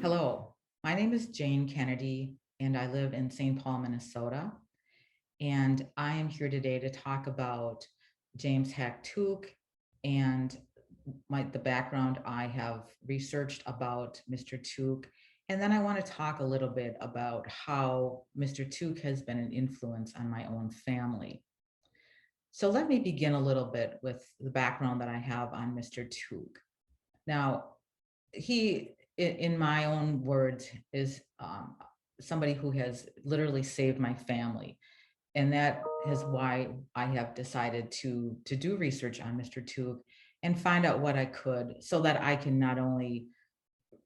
Hello, my name is Jane Kennedy, and I live in St. Paul, Minnesota. And I am here today to talk about James Hack Tuke and the background I have researched about Mr. Tuke. And then I want to talk a little bit about how Mr. Tuke has been an influence on my own family. So let me begin a little bit with the background that I have on Mr. Tuke. Now, he, in my own words, is somebody who has literally saved my family. And that is why I have decided to do research on Mr. Tuke and find out what I could so that I can not only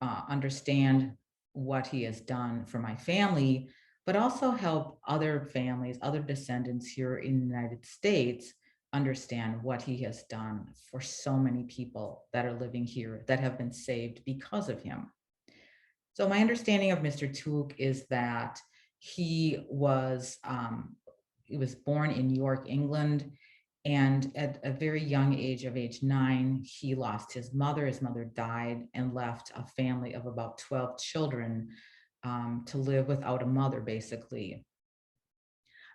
understand what he has done for my family, but also help other families, other descendants here in the United States understand what he has done for so many people that are living here that have been saved because of him. So my understanding of Mr. Tuke is that he was he was born in York, England, and at a very young age of age 9, he lost his mother. His mother died and left a family of about 12 children to live without a mother, basically.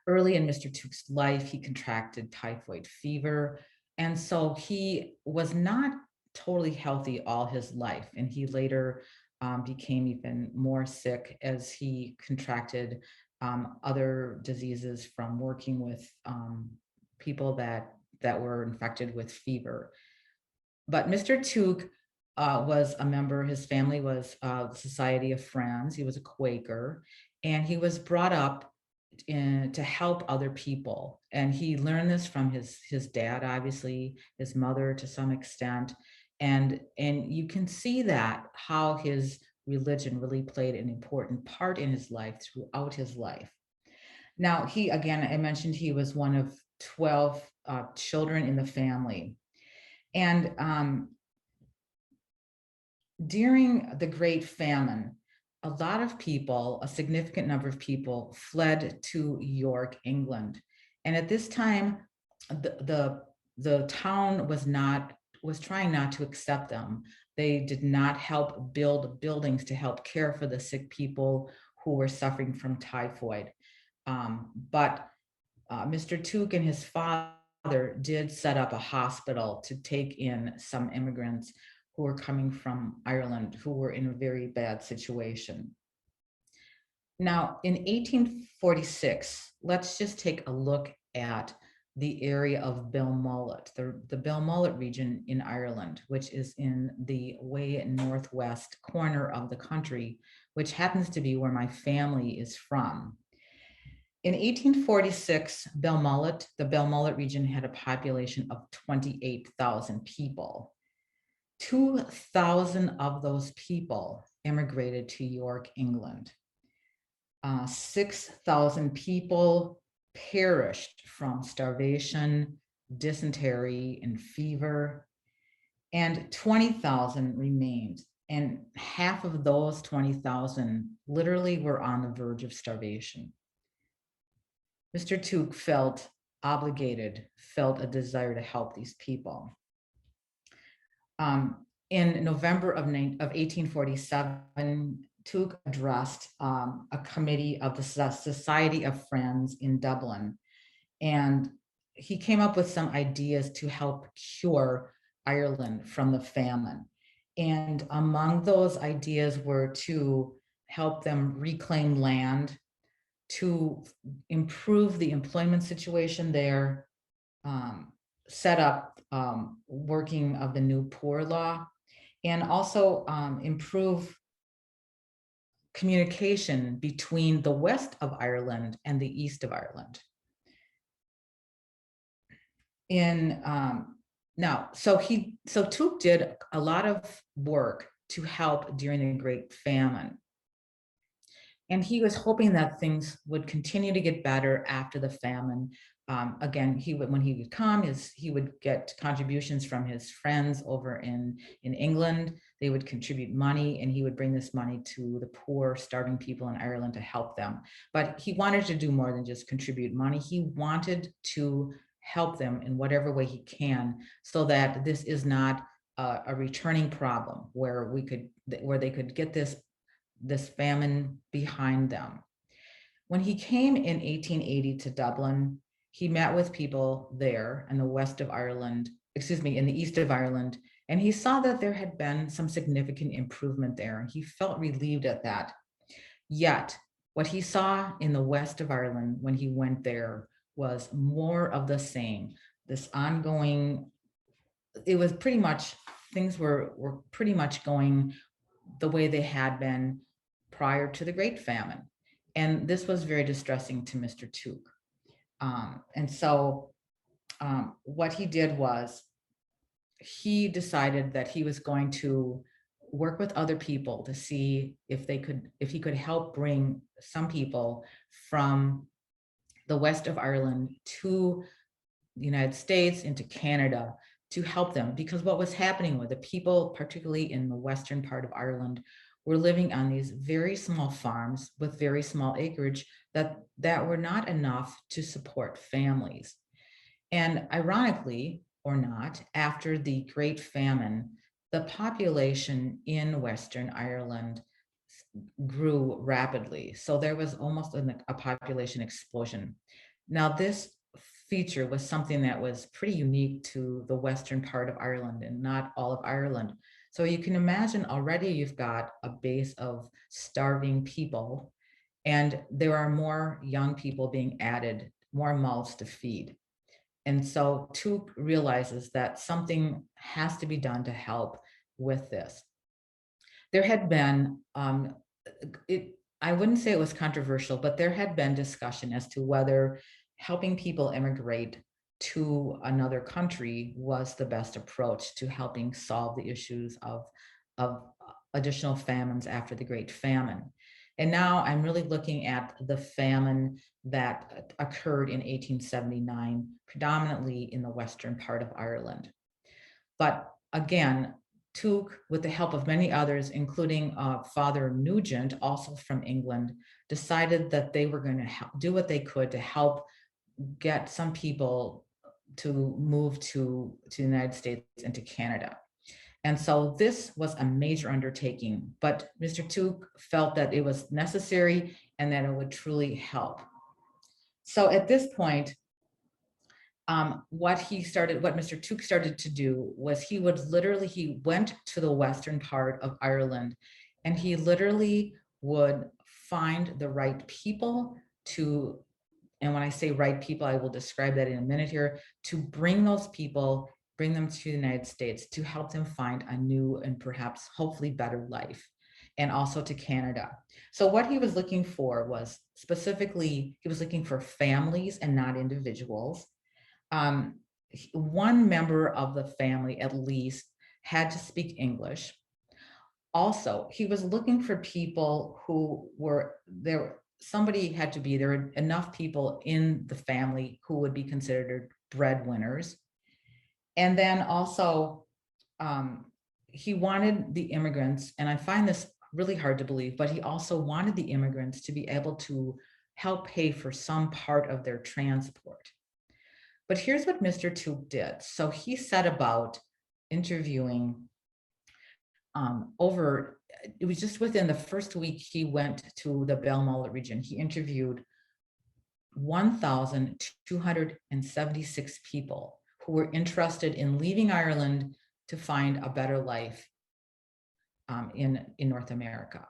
Early in Mr. Tuke's life, he contracted typhoid fever. And so he was not totally healthy all his life. And he later became even more sick as he contracted other diseases from working with people that were infected with fever. But Mr. Tuke was a member, his family was the Society of Friends. He was a Quaker, and he was brought up to help other people. And he learned this from his dad, obviously, his mother to some extent. And you can see that how his religion really played an important part in his life throughout his life. Now, he, again, I mentioned he was one of 12 children in the family. And during the Great Famine, a lot of people, a significant number of people, fled to York, England. And at this time, the town was trying not to accept them. They did not help build buildings to help care for the sick people who were suffering from typhoid. But Mr. Tuke and his father did set up a hospital to take in some immigrants who were coming from Ireland, who were in a very bad situation. Now, in 1846, let's just take a look at the area of Belmullet, the Belmullet region in Ireland, which is in the way northwest corner of the country, which happens to be where my family is from. In 1846, the Belmullet region had a population of 28,000 people. 2,000 of those people immigrated to York, England. 6,000 people perished from starvation, dysentery, and fever, and 20,000 remained. And half of those 20,000 literally were on the verge of starvation. Mr. Tuke felt obligated, felt a desire to help these people. In November of 1847, Tuke addressed a committee of the Society of Friends in Dublin, and he came up with some ideas to help cure Ireland from the famine. And among those ideas were to help them reclaim land, to improve the employment situation there, set up working of the new poor law, and also improve communication between the west of Ireland and the east of Ireland. So Tuke did a lot of work to help during the Great Famine. And he was hoping that things would continue to get better after the famine. Again, when he would come, he would get contributions from his friends over in England. They would contribute money, and he would bring this money to the poor, starving people in Ireland to help them. But he wanted to do more than just contribute money. He wanted to help them in whatever way he can, so that this is not a returning problem where they could get this this famine behind them. When he came in 1880 to Dublin, he met with people there in the west of Ireland, excuse me, in the east of Ireland, and he saw that there had been some significant improvement there. He felt relieved at that. Yet, what he saw in the west of Ireland when he went there was more of the same. This ongoing, it was pretty much, things were pretty much going the way they had been prior to the Great Famine. And this was very distressing to Mr. Tuke. And so what he did was he decided that he was going to work with other people to see if he could help bring some people from the west of Ireland to the United States, into Canada, to help them. Because what was happening with the people, particularly in the western part of Ireland, were living on these very small farms with very small acreage that were not enough to support families. And ironically or not, after the Great Famine, the population in Western Ireland grew rapidly. So there was almost a population explosion. Now, this feature was something that was pretty unique to the western part of Ireland and not all of Ireland. So you can imagine already you've got a base of starving people, and there are more young people being added, more mouths to feed. And so Tuke realizes that something has to be done to help with this. There had been, I wouldn't say it was controversial, but there had been discussion as to whether helping people immigrate to another country was the best approach to helping solve the issues of additional famines after the Great Famine. And now I'm really looking at the famine that occurred in 1879, predominantly in the western part of Ireland. But again, Tuke, with the help of many others, including Father Nugent, also from England, decided that they were going to do what they could to help get some people to move to the United States and to Canada. And so this was a major undertaking, but Mr. Tuke felt that it was necessary and that it would truly help. So at this point, what Mr. Tuke started to do was he went to the western part of Ireland, and he literally would find the right people to, and when I say right people, I will describe that in a minute here, to bring them to the United States to help them find a new and perhaps hopefully better life, and also to Canada. So what he was looking for was specifically, he was looking for families and not individuals. One member of the family at least had to speak English. Also, he was looking for people who were there. Somebody had to be there, were enough people in the family who would be considered breadwinners. And then also, he wanted the immigrants, and I find this really hard to believe, but he also wanted the immigrants to be able to help pay for some part of their transport. But here's what Mr. Tuke did. So he set about interviewing it was just within the first week he went to the Belmullet region. He interviewed 1,276 people who were interested in leaving Ireland to find a better life in North America.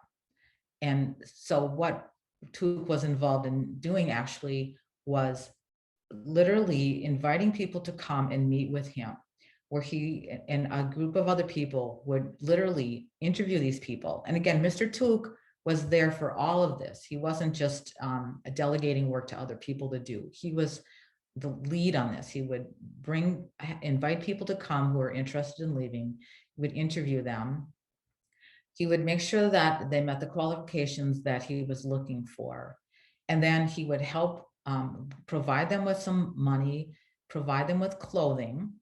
And so what Tuke was involved in doing actually was literally inviting people to come and meet with him, where he and a group of other people would literally interview these people. And again, Mr. Tuke was there for all of this. He wasn't just delegating work to other people to do. He was the lead on this. He would invite people to come who are interested in leaving. He would interview them. He would make sure that they met the qualifications that he was looking for. And then he would help provide them with some money, provide them with clothing.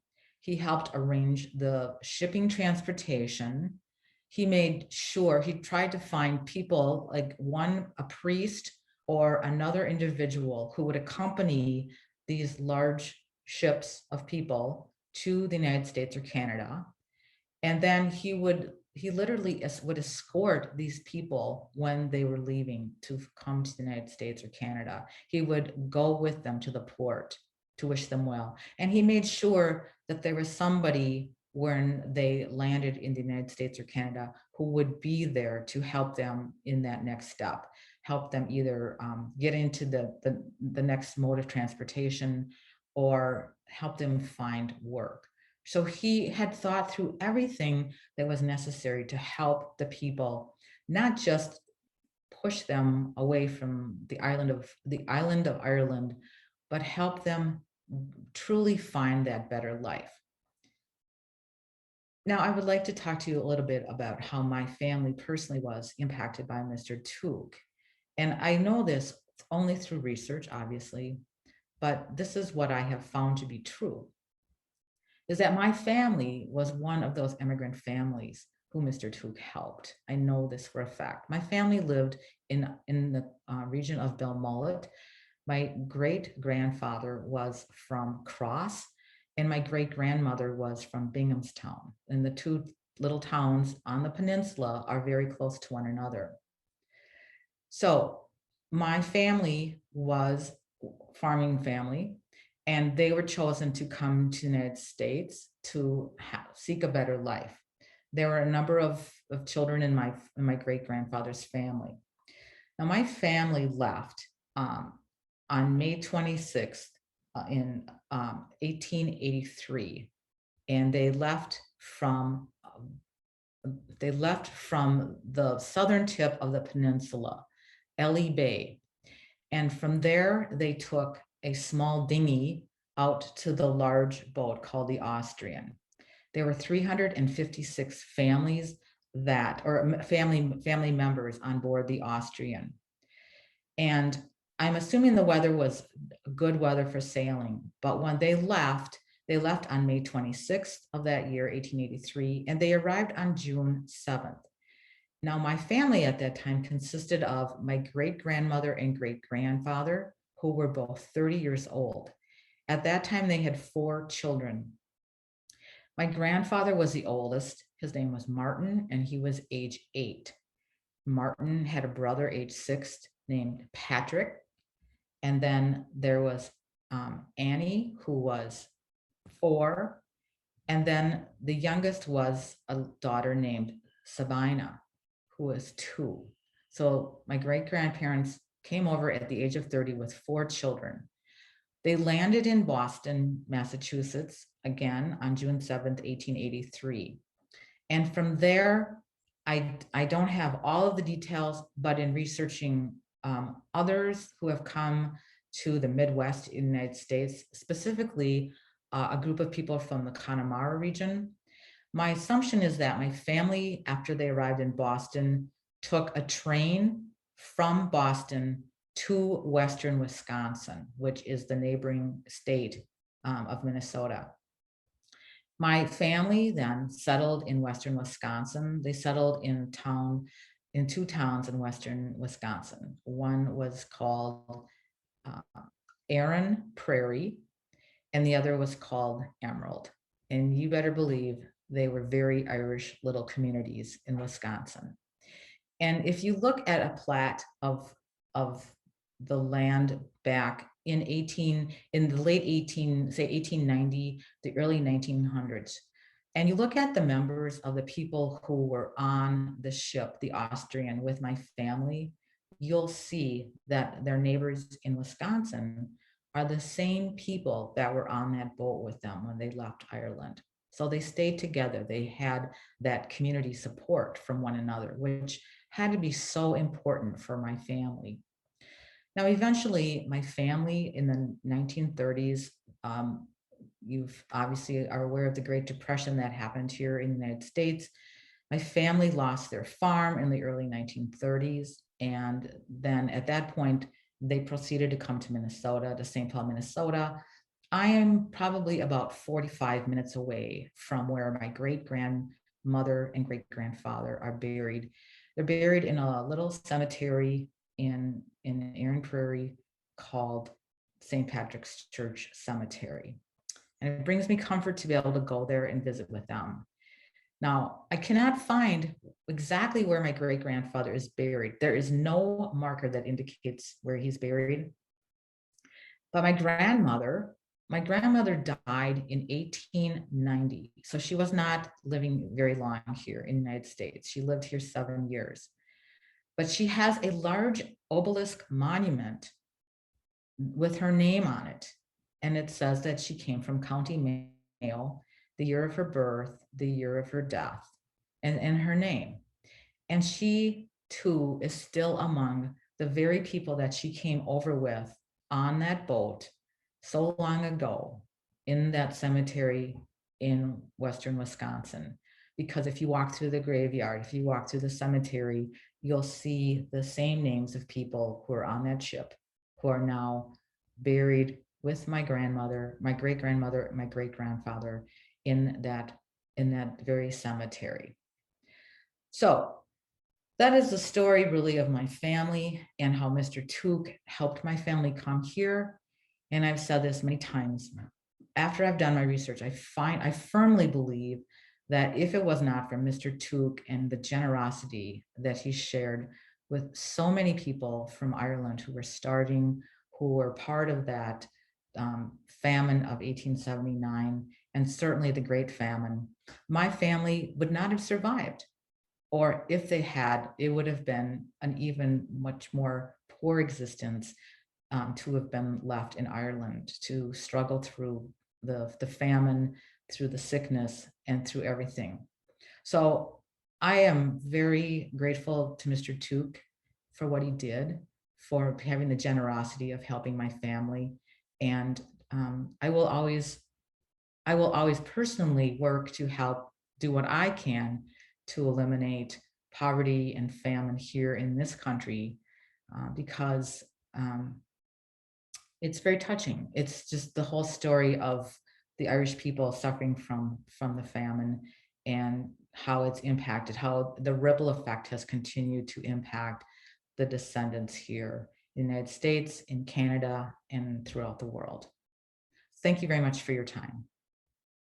He helped arrange the shipping transportation. He made sure, he tried to find people like a priest or another individual who would accompany these large ships of people to the United States or Canada. And then he would he literally would escort these people when they were leaving to come to the United States or Canada. He would go with them to the port to wish them well. And he made sure that there was somebody when they landed in the United States or Canada who would be there to help them in that next step, help them either get into the next mode of transportation or help them find work. So he had thought through everything that was necessary to help the people, not just push them away from the island of Ireland, but help them truly find that better life. Now, I would like to talk to you a little bit about how my family personally was impacted by Mr. Tuke. And I know this only through research, obviously, but this is what I have found to be true, is that my family was one of those immigrant families who Mr. Tuke helped. I know this for a fact. My family lived in the region of Belmullet. My great grandfather was from Cross, and my great grandmother was from Binghamstown. And the two little towns on the peninsula are very close to one another. So my family was farming family, and they were chosen to come to the United States to seek a better life. There were a number of children in my great grandfather's family. Now my family left on May 26th in 1883, and they left from the southern tip of the peninsula, Ely Bay. And from there, they took a small dinghy out to the large boat called the Austrian. There were 356 families or family members on board the Austrian. And I'm assuming the weather was good weather for sailing, but when they left on May 26th of that year, 1883, and they arrived on June 7th. Now, my family at that time consisted of my great grandmother and great grandfather, who were both 30 years old. At that time, they had 4 children. My grandfather was the oldest. His name was Martin, and he was age 8. Martin had a brother, age 6, named Patrick. And then there was Annie, who was 4. And then the youngest was a daughter named Sabina, who was 2. So my great grandparents came over at the age of 30 with 4 children. They landed in Boston, Massachusetts, again on June 7th, 1883. And from there, I don't have all of the details, but in researching others who have come to the Midwest United States, specifically a group of people from the Connemara region, my assumption is that my family, after they arrived in Boston, took a train from Boston to Western Wisconsin, which is the neighboring state of Minnesota. My family then settled in Western Wisconsin. They settled in 2 towns in Western Wisconsin. One was called Erin Prairie, and the other was called Emerald. And you better believe they were very Irish little communities in Wisconsin. And if you look at a plat of the land back in the late 1890, the early 1900s, and you look at the members of the people who were on the ship, the Austrian, with my family, you'll see that their neighbors in Wisconsin are the same people that were on that boat with them when they left Ireland. So they stayed together. They had that community support from one another, which had to be so important for my family. Now, eventually, my family in the 1930s, you've obviously are aware of the Great Depression that happened here in the United States. My family lost their farm in the early 1930s. And then at that point, they proceeded to come to Minnesota, to St. Paul, Minnesota. I am probably about 45 minutes away from where my great grandmother and great grandfather are buried. They're buried in a little cemetery in Erin Prairie called St. Patrick's Church Cemetery. And it brings me comfort to be able to go there and visit with them. Now, I cannot find exactly where my great grandfather is buried. There is no marker that indicates where he's buried. But my grandmother died in 1890. So she was not living very long here in the United States. She lived here 7 years. But she has a large obelisk monument with her name on it. And it says that she came from County Mayo, the year of her birth, the year of her death, and her name. And she too is still among the very people that she came over with on that boat so long ago in that cemetery in Western Wisconsin. Because if you walk through the graveyard, if you walk through the cemetery, you'll see the same names of people who are on that ship, who are now buried with my grandmother, my great grandmother, my great grandfather in that very cemetery. So that is the story really of my family and how Mr. Tuke helped my family come here. And I've said this many times. After I've done my research, I firmly believe that if it was not for Mr. Tuke and the generosity that he shared with so many people from Ireland who were starving, who were part of that famine of 1879, and certainly the Great Famine, my family would not have survived. Or if they had, it would have been an even much more poor existence to have been left in Ireland to struggle through the famine, through the sickness, and through everything. So I am very grateful to Mr. Tuke for what he did, for having the generosity of helping my family. And I will always personally work to help do what I can to eliminate poverty and famine here in this country because um, it's very touching. It's just the whole story of the Irish people suffering from the famine and how it's impacted, how the ripple effect has continued to impact the descendants here in the United States, in Canada, and throughout the world. Thank you very much for your time.